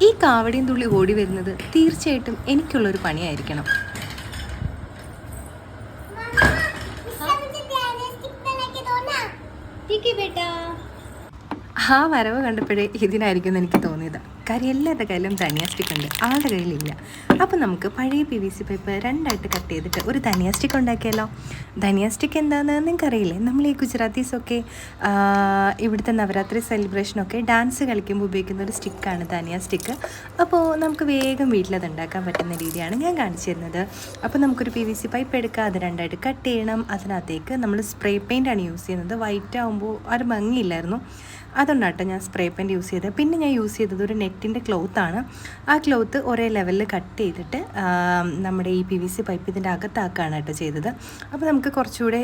ഈ കാവടിയും തുള്ളി ഓടി വരുന്നത് തീർച്ചയായിട്ടും എനിക്കുള്ളൊരു പണിയായിരിക്കണം. ആ വരവ് കണ്ടപ്പോഴേ ഇതിനായിരിക്കും എനിക്ക് തോന്നിയത്. കാര്യം എല്ലാവരുടെ കയ്യിലും ധനിയ സ്റ്റിക്ക് ഉണ്ട്, ആളുടെ കയ്യിലില്ല. അപ്പോൾ നമുക്ക് പഴയ PVC പൈപ്പ് രണ്ടായിട്ട് കട്ട് ചെയ്തിട്ട് ഒരു ധനിയ സ്റ്റിക്ക് ഉണ്ടാക്കിയാലോ. ധനിയ സ്റ്റിക്ക് എന്താണെന്ന് നിങ്ങൾക്കറിയില്ലേ? നമ്മൾ ഈ ഗുജറാത്തീസൊക്കെ ഇവിടുത്തെ നവരാത്രി സെലിബ്രേഷനൊക്കെ ഡാൻസ് കളിക്കുമ്പോൾ ഉപയോഗിക്കുന്ന ഒരു സ്റ്റിക്കാണ് ധനിയ സ്റ്റിക്ക്. അപ്പോൾ നമുക്ക് വേഗം വീട്ടിലത് ഉണ്ടാക്കാൻ പറ്റുന്ന രീതിയാണ് ഞാൻ കാണിച്ചു തരുന്നത്. അപ്പോൾ നമുക്കൊരു PVC പൈപ്പ് എടുക്കുക, അത് രണ്ടായിട്ട് കട്ട് ചെയ്യണം. അതിനകത്തേക്ക് നമ്മൾ സ്പ്രേ പെയിൻ്റാണ് യൂസ് ചെയ്യുന്നത്. വൈറ്റ് ആകുമ്പോൾ ഒരു ഭംഗിയില്ലായിരുന്നു, അതുകൊണ്ടാട്ടോ ഞാൻ സ്പ്രേ പെയിൻറ്റ് യൂസ് ചെയ്തത്. പിന്നെ ഞാൻ യൂസ് ചെയ്തത് ഒരു നെറ്റിൻ്റെ ക്ലോത്താണ്. ആ ക്ലോത്ത് ഒരേ ലെവലിൽ കട്ട് ചെയ്തിട്ട് നമ്മുടെ ഈ PVC പൈപ്പ് ഇതിൻ്റെ അകത്താക്കാണ് കേട്ടോ ചെയ്തത്. അപ്പോൾ നമുക്ക് കുറച്ചുകൂടെ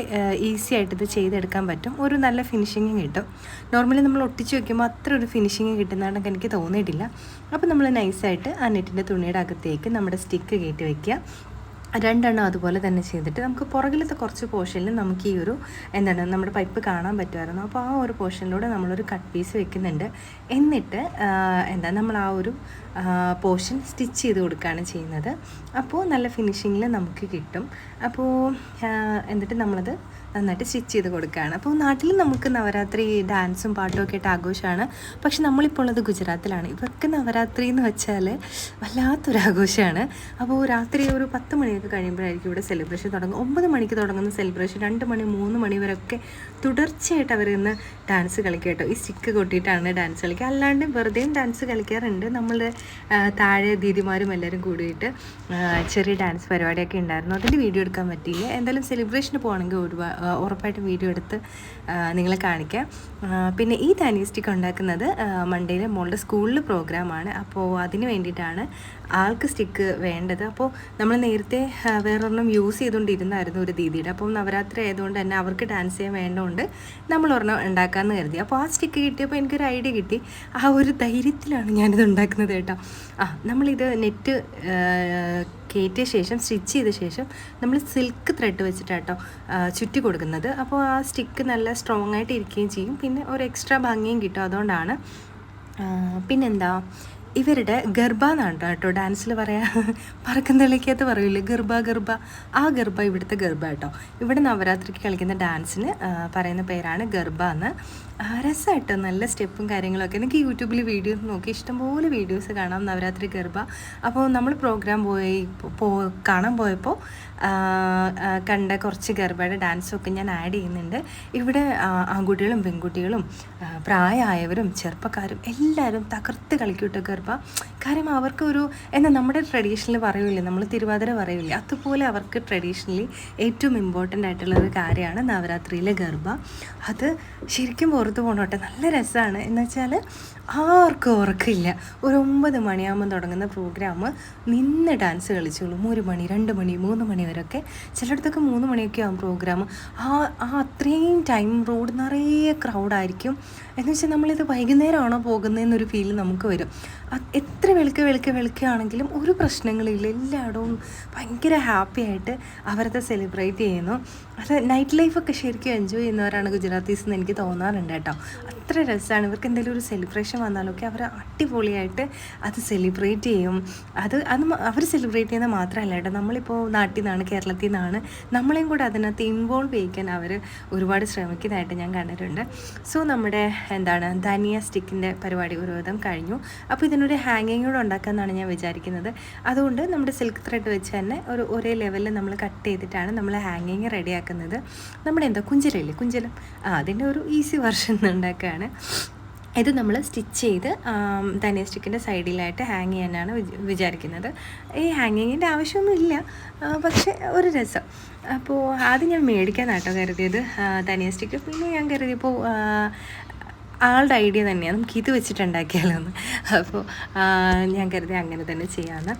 ഈസി ആയിട്ട് ഇത് ചെയ്തെടുക്കാൻ പറ്റും, ഒരു നല്ല ഫിനിഷിങ് കിട്ടും. നോർമലി നമ്മൾ ഒട്ടിച്ച് വയ്ക്കുമ്പോൾ അത്ര ഒരു ഫിനിഷിങ് കിട്ടുന്നതാണെങ്കിൽ എനിക്ക് തോന്നിയിട്ടില്ല. അപ്പോൾ നമ്മൾ നൈസായിട്ട് ആ നെറ്റിൻ്റെ തുണിയുടെ അകത്തേക്ക് നമ്മുടെ സ്റ്റിക്ക് കയറ്റി വയ്ക്കുക. രണ്ടെണ്ണം അതുപോലെ തന്നെ ചെയ്തിട്ട് നമുക്ക് പുറകിലത്തെ കുറച്ച് പോർഷനിൽ നമുക്ക് ഈ ഒരു നമ്മുടെ പൈപ്പ് കാണാൻ പറ്റുമായിരുന്നു. അപ്പോൾ ആ ഒരു പോർഷനിലൂടെ നമ്മളൊരു കട്ട് പീസ് വെക്കുന്നുണ്ട്. എന്നിട്ട് നമ്മൾ ആ ഒരു പോർഷൻ സ്റ്റിച്ച് ചെയ്ത് കൊടുക്കുകയാണ് ചെയ്യുന്നത്. അപ്പോൾ നല്ല ഫിനിഷിങ്ങിൽ നമുക്ക് കിട്ടും. അപ്പോൾ എന്നിട്ട് നമ്മളത് നന്നായിട്ട് സ്റ്റിച്ച് ചെയ്ത് കൊടുക്കുകയാണ്. അപ്പോൾ നാട്ടിൽ നമുക്ക് നവരാത്രി ഡാൻസും പാട്ടും ഒക്കെ ആയിട്ട് ആഘോഷമാണ്. പക്ഷെ നമ്മളിപ്പോൾ ഉള്ളത് ഗുജറാത്തിലാണ്. ഇവർക്ക് നവരാത്രി എന്ന് വെച്ചാൽ വല്ലാത്തൊരാഘോഷമാണ്. അപ്പോൾ രാത്രി ഒരു 10 മണിയൊക്കെ കഴിയുമ്പോഴായിരിക്കും ഇവിടെ സെലിബ്രേഷൻ തുടങ്ങും. 9 മണിക്ക് തുടങ്ങുന്ന സെലിബ്രേഷൻ 2 മണി 3 മണി വരെയൊക്കെ തുടർച്ചയായിട്ട് അവർ ഇന്ന് ഡാൻസ് കളിക്കുക കേട്ടോ. ഈ സ്റ്റിക്ക് കൊട്ടിയിട്ടാണ് ഡാൻസ് കളിക്കുക. അല്ലാണ്ട് വെറുതെയും ഡാൻസ് കളിക്കാറുണ്ട്. നമ്മളുടെ താഴെ ദീദിമാരും എല്ലാവരും കൂടിയിട്ട് ചെറിയ ഡാൻസ് പരിപാടിയൊക്കെ ഉണ്ടായിരുന്നു. അതിൻ്റെ വീഡിയോ എടുക്കാൻ പറ്റിയില്ല. എന്തായാലും സെലിബ്രേഷന് പോകണമെങ്കിൽ ഉറപ്പായിട്ടും വീഡിയോ എടുത്ത് നിങ്ങളെ കാണിക്കാം. പിന്നെ ഈ ധനിയ സ്റ്റിക്ക് ഉണ്ടാക്കുന്നത് മൺഡേയിൽ മോളുടെ സ്കൂളിൽ പ്രോഗ്രാമാണ്. അപ്പോൾ അതിന് വേണ്ടിയിട്ടാണ് ആൾക്ക് സ്റ്റിക്ക് വേണ്ടത്. അപ്പോൾ നമ്മൾ നേരത്തെ വേറൊരെണ്ണം യൂസ് ചെയ്തുകൊണ്ടിരുന്നായിരുന്നു ഒരു ദീദിയുടെ. അപ്പം നവരാത്രി ആയതുകൊണ്ട് തന്നെ അവർക്ക് ഡാൻസ് ചെയ്യാൻ വേണ്ടതുകൊണ്ട് നമ്മൾ ഒരെണ്ണം ഉണ്ടാക്കാമെന്ന് കരുതി. അപ്പോൾ ആ സ്റ്റിക്ക് കിട്ടിയപ്പോൾ എനിക്കൊരു ഐഡിയ കിട്ടി. ആ ഒരു ധൈര്യത്തിലാണ് ഞാനിത് ഉണ്ടാക്കുന്നത് കേട്ടോ. നമ്മളിത് നെറ്റ് കയറ്റിയ ശേഷം സ്റ്റിച്ച് ചെയ്ത ശേഷം നമ്മൾ സിൽക്ക് ത്രെഡ് വെച്ചിട്ടാട്ടോ ചുറ്റി കൊടുക്കുന്നത്. അപ്പോൾ ആ സ്റ്റിക്ക് നല്ല സ്ട്രോങ് ആയിട്ട് ഇരിക്കുകയും ചെയ്യും, പിന്നെ ഒരു എക്സ്ട്രാ ഭംഗിയും കിട്ടും. അതുകൊണ്ടാണ്. പിന്നെന്താ, ഇവരുടെ ഗർഭ എന്നാണ് കേട്ടോ ഡാൻസിൽ പറയാം. പറക്കുന്നതിലേക്കകത്ത് പറയില്ലേ ഗർഭ. ആ ഗർഭ ഇവിടുത്തെ ഗർഭ കേട്ടോ. ഇവിടെ നവരാത്രിക്ക് കളിക്കുന്ന ഡാൻസിന് പറയുന്ന പേരാണ് ഗർഭ എന്ന്. രസമായിട്ടോ, നല്ല സ്റ്റെപ്പും കാര്യങ്ങളൊക്കെ. എനിക്ക് യൂട്യൂബിൽ വീഡിയോസ് നോക്കി ഇഷ്ടംപോലെ വീഡിയോസ് കാണാം നവരാത്രി ഗർഭ. അപ്പോൾ നമ്മൾ പ്രോഗ്രാം കാണാൻ പോയപ്പോൾ കണ്ട കുറച്ച് ഗർഭയുടെ ഡാൻസൊക്കെ ഞാൻ ആഡ് ചെയ്യുന്നുണ്ട്. ഇവിടെ ആൺകുട്ടികളും പെൺകുട്ടികളും പ്രായമായവരും ചെറുപ്പക്കാരും എല്ലാവരും തകർത്ത് കളിക്കൂട്ടോ ഗർഭ. കാര്യം അവർക്കൊരു നമ്മുടെ ട്രഡീഷനിൽ പറയൂലേ, നമ്മൾ തിരുവാതിര പറയൂലേ, അതുപോലെ അവർക്ക് ട്രഡീഷണലി ഏറ്റവും ഇമ്പോർട്ടൻ്റ് ആയിട്ടുള്ളൊരു കാര്യമാണ് നവരാത്രിയിലെ ഗർഭ. അത് ശരിക്കും പുറത്ത് പോകണോട്ടെ, നല്ല രസമാണ്. എന്ന് വെച്ചാൽ ആർക്കും ഉറക്കമില്ല. ഒരു 9 മണിയാകുമ്പോൾ തുടങ്ങുന്ന പ്രോഗ്രാം നിന്ന് ഡാൻസ് കളിച്ചോളും. 1 മണി 2 മണി 3 മണി വരെയൊക്കെ, ചിലയിടത്തൊക്കെ 3 മണിയൊക്കെ ആകും പ്രോഗ്രാം. അത്രയും ടൈം റോഡ് നിറയെ ക്രൗഡായിരിക്കും. എന്ന് വെച്ചാൽ നമ്മളിത് വൈകുന്നേരമാണോ പോകുന്നതെന്നൊരു ഫീൽ നമുക്ക് വരും. എത്ര വെളുക്കുകയാണെങ്കിലും ഒരു പ്രശ്നങ്ങളില്ല. എല്ലായിടവും ഭയങ്കര ഹാപ്പി ആയിട്ട് അവരത് സെലിബ്രേറ്റ് ചെയ്യുന്നു. അത് നൈറ്റ് ലൈഫൊക്കെ ശരിക്കും എൻജോയ് ചെയ്യുന്നവരാണ് ഗുജറാത്തീസ് എന്ന് എനിക്ക് തോന്നാറുണ്ട് കേട്ടോ. അത്ര രസമാണ്. ഇവർക്ക് എന്തെങ്കിലും ഒരു സെലിബ്രേഷൻ വന്നാലൊക്കെ അവർ അടിപൊളിയായിട്ട് അത് സെലിബ്രേറ്റ് ചെയ്യും. അത് അവർ സെലിബ്രേറ്റ് ചെയ്യുന്നത് മാത്രമല്ല കേട്ടോ, നമ്മളിപ്പോൾ നാട്ടിൽ നിന്നാണ്, കേരളത്തിൽ നിന്നാണ്, നമ്മളെയും കൂടെ അതിനകത്ത് ഇൻവോൾവ് ചെയ്യിക്കാൻ അവർ ഒരുപാട് ശ്രമിക്കുന്നതായിട്ട് ഞാൻ കണ്ടിട്ടുണ്ട്. സോ നമ്മുടെ ധനിയ സ്റ്റിക്കിൻ്റെ പരിപാടി ഒരുവിധം കഴിഞ്ഞു. അപ്പോൾ ഇതിനൊരു ഹാങ്ങിങ് കൂടെ ഉണ്ടാക്കാമെന്നാണ് ഞാൻ വിചാരിക്കുന്നത്. അതുകൊണ്ട് നമ്മുടെ സിൽക്ക് ത്രെഡ് വെച്ച് തന്നെ ഒരേ ലെവലിൽ നമ്മൾ കട്ട് ചെയ്തിട്ടാണ് നമ്മൾ ഹാങ്ങിങ് റെഡിയാക്കുന്നത്. നമ്മുടെ കുഞ്ചലം അതിൻ്റെ ഒരു ഈസി വെർഷൻ ഉണ്ടാക്കുകയാണ്. ഇത് നമ്മൾ സ്റ്റിച്ച് ചെയ്ത് ധനിയ സ്റ്റിക്കിൻ്റെ സൈഡിലായിട്ട് ഹാങ് ചെയ്യാനാണ് വിചാരിക്കുന്നത്. ഈ ഹാങ്ങിങ്ങിൻ്റെ ആവശ്യമൊന്നുമില്ല, പക്ഷേ ഒരു രസം. അപ്പോൾ ആദ്യം ഞാൻ മേടിക്കാനാട്ടോ കരുതിയത് ധനിയ സ്റ്റിക്ക്. പിന്നെ ഞാൻ കരുതിയപ്പോൾ ആളുടെ ഐഡിയ തന്നെയാണ്, നമുക്കിത് വെച്ചിട്ടുണ്ടാക്കിയാലോ എന്ന്. അപ്പോൾ ഞാൻ കരുതി അങ്ങനെ തന്നെ ചെയ്യാമെന്ന്.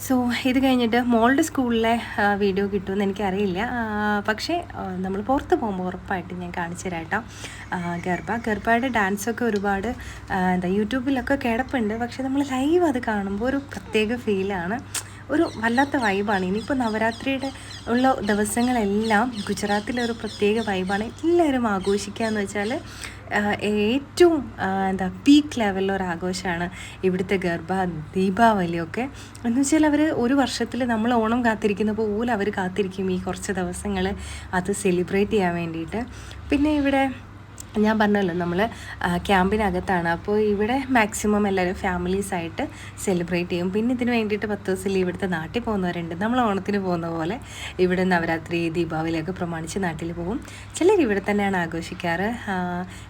സോ ഇത് കഴിഞ്ഞിട്ട് മോളുടെ സ്കൂളിലെ വീഡിയോ കിട്ടുമെന്ന് എനിക്കറിയില്ല. പക്ഷേ നമ്മൾ പുറത്ത് പോകുമ്പോൾ ഉറപ്പായിട്ട് ഞാൻ കാണിച്ചു തരാം കേട്ടോ. ഗർഭയുടെ ഡാൻസൊക്കെ ഒരുപാട് യൂട്യൂബിലൊക്കെ കിടപ്പുണ്ട്. പക്ഷേ നമ്മൾ ലൈവ് അത് കാണുമ്പോൾ ഒരു പ്രത്യേക ഫീലാണ്. ഒരു വല്ലാത്ത വൈബാണ്. ഇനിയിപ്പോൾ നവരാത്രിയുടെ ഉള്ള ദിവസങ്ങളെല്ലാം ഗുജറാത്തിലൊരു പ്രത്യേക വൈബാണ്. എല്ലാവരും ആഘോഷിക്കുക എന്ന് വെച്ചാൽ ഏറ്റവും പീക്ക് ലെവലിലൊരാഘോഷമാണ് ഇവിടുത്തെ ഗർഭ ദീപാവലിയൊക്കെ. എന്ന് വെച്ചാൽ അവർ ഒരു വർഷത്തിൽ നമ്മൾ ഓണം കാത്തിരിക്കുന്ന പോലെ അവർ കാത്തിരിക്കും ഈ കുറച്ച് ദിവസങ്ങൾ അത് സെലിബ്രേറ്റ് ചെയ്യാൻ വേണ്ടിയിട്ട്. പിന്നെ ഇവിടെ ഞാൻ പറഞ്ഞല്ലോ നമ്മൾ ക്യാമ്പിനകത്താണ്. അപ്പോൾ ഇവിടെ മാക്സിമം എല്ലാവരും ഫാമിലീസായിട്ട് സെലിബ്രേറ്റ് ചെയ്യും. പിന്നെ ഇതിന് വേണ്ടിയിട്ട് 10 ദിവസം ലീവ് എടുത്ത് നാട്ടിൽ പോകുന്നവരുണ്ട്. നമ്മൾ ഓണത്തിന് പോകുന്ന പോലെ ഇവിടെ നവരാത്രി ദീപാവലിയൊക്കെ പ്രമാണിച്ച് നാട്ടിൽ പോകും. ചിലർ ഇവിടെ തന്നെയാണ് ആഘോഷിക്കാറ്.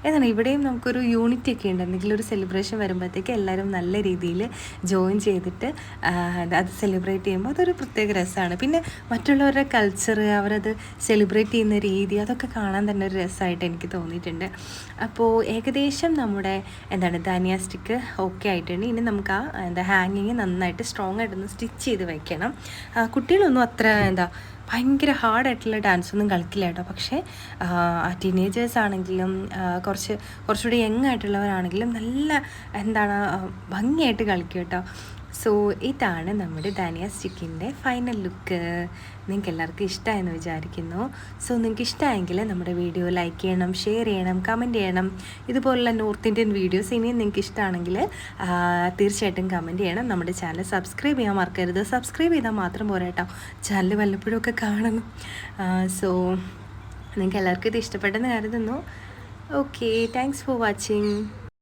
ഏതാണ് ഇവിടെയും നമുക്കൊരു യൂണിറ്റി ഒക്കെ ഉണ്ട്. എന്തെങ്കിലും ഒരു സെലിബ്രേഷൻ വരുമ്പോഴത്തേക്ക് എല്ലാവരും നല്ല രീതിയിൽ ജോയിൻ ചെയ്തിട്ട് അത് സെലിബ്രേറ്റ് ചെയ്യുമ്പോൾ അതൊരു പ്രത്യേക രസമാണ്. പിന്നെ മറ്റുള്ളവരുടെ കൾച്ചർ, അവരത് സെലിബ്രേറ്റ് ചെയ്യുന്ന രീതി, അതൊക്കെ കാണാൻ തന്നെ ഒരു രസമായിട്ട് എനിക്ക് തോന്നിയിട്ടുണ്ട്. അപ്പോൾ ഏകദേശം നമ്മുടെ ധാന്യ സ്റ്റിക്ക് ഓക്കെ ആയിട്ടുണ്ട്. ഇനി നമുക്ക് ആ ഹാങ്ങിങ് നന്നായിട്ട് സ്ട്രോങ് ആയിട്ടൊന്ന് സ്റ്റിച്ച് ചെയ്ത് വെക്കണം. കുട്ടികളൊന്നും അത്ര ഭയങ്കര ഹാർഡായിട്ടുള്ള ഡാൻസൊന്നും കളിക്കില്ല കേട്ടോ. പക്ഷേ ടീനേജേഴ്സ് ആണെങ്കിലും കുറച്ചുകൂടി യങ് ആയിട്ടുള്ളവരാണെങ്കിലും നല്ല ഭംഗിയായിട്ട് കളിക്കും കേട്ടോ. സോ ഇതാണ് നമ്മുടെ ധാന്യ സ്റ്റിക്കിൻ്റെ ഫൈനൽ ലുക്ക്. നിങ്ങൾക്ക് എല്ലാവർക്കും ഇഷ്ടമായെന്ന് വിചാരിക്കുന്നു. സോ നിങ്ങൾക്ക് ഇഷ്ടമായെങ്കിൽ നമ്മുടെ വീഡിയോ ലൈക്ക് ചെയ്യണം, ഷെയർ ചെയ്യണം, കമൻറ്റ് ചെയ്യണം. ഇതുപോലുള്ള നോർത്ത് ഇന്ത്യൻ വീഡിയോസ് ഇനിയും നിങ്ങൾക്ക് ഇഷ്ടമാണെങ്കിൽ തീർച്ചയായിട്ടും കമൻറ്റ് ചെയ്യണം. നമ്മുടെ ചാനൽ സബ്സ്ക്രൈബ് ചെയ്യാൻ മറക്കരുത്. സബ്സ്ക്രൈബ് ചെയ്താൽ മാത്രം പോരാ കേട്ടോ, ചാനൽ വല്ലപ്പോഴും ഒക്കെ കാണണം. സോ നിങ്ങൾക്ക് എല്ലാവർക്കും ഇത് ഇഷ്ടപ്പെട്ടെന്ന് കരുതുന്നു. Okay, thanks for watching.